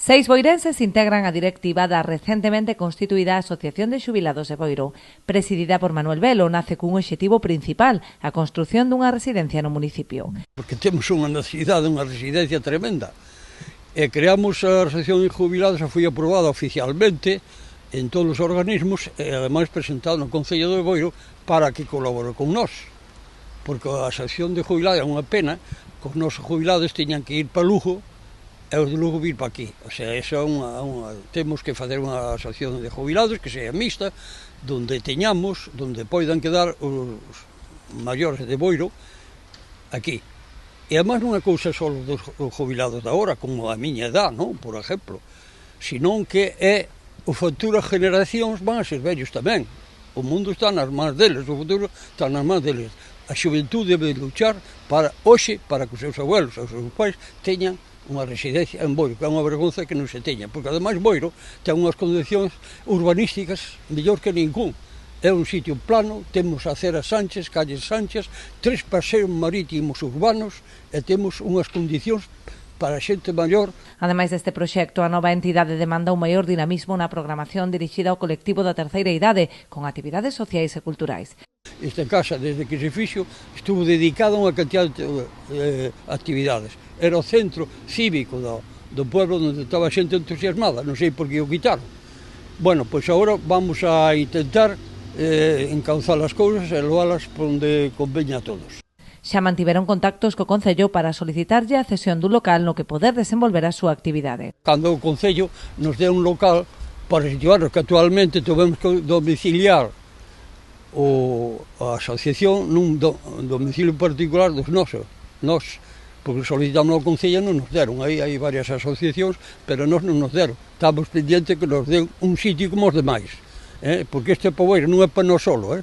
6 boirenses integran a directiva da recentemente constituída Asociación de Xubilados de Boiro. Presidida por Manuel Velo, nace cun obxectivo principal, a construción dunha residencia no municipio. Porque temos unha necesidade, unha residencia tremenda. E creamos a Asociación de Xubilados, foi aprobada oficialmente en todos os organismos e ademais presentado no Concello de Boiro para que colabore con nós. Porque a Asociación de Xubilados é unha pena que os nosos jubilados teñan que ir para Lugo e os de Lugo vir para aquí. O sea, eso é temos que fazer unha asociación de jubilados que sea mixta, donde teñamos, donde poidan quedar os maiores de Boiro aquí. E además non é cousa só dos jubilados de agora, como a miña edad, non? Por exemplo, senón que é as futuras generacións van a ser vellos tamén. O mundo está nas mans deles, o futuro está nas mans deles. A xuventude debe luchar para hoxe, para que os seus abuelos, os seus pais teñan unha residencia en Boiro, que é unha vergonza que non se teña, porque ademais Boiro ten unhas condicións urbanísticas mellor que ningún. É un sitio plano, temos aceras anchas, calles anchas, 3 paseos marítimos urbanos e temos unhas condicións para a xente maior. Ademais deste proxecto, a nova entidade demanda un maior dinamismo na programación dirixida ao colectivo da terceira idade, con actividades sociais e culturais. Esta casa, desde que se fixo, estuvo dedicada a unha cantidad de actividades. Era o centro cívico do pueblo onde estaba a xente entusiasmada, non sei por que o quitaron. Bueno, pois agora vamos a intentar encauzar as cousas e leválas por onde conveña a todos. Xa mantiveron contactos co Concello para solicitarlle a cesión dun local no que poder desenvolver a súa actividade. Cando o Concello nos dé un local para situarnos, que actualmente tuvemos que domiciliar a asociación nun domicilio particular dos nosos. Nós, porque solicitamos ao Concello non nos deron, aí hai varias asociacións, pero nós non nos deron. Estamos pendientes que nos den un sitio como os demais, porque este poboeiro non é para nós solo,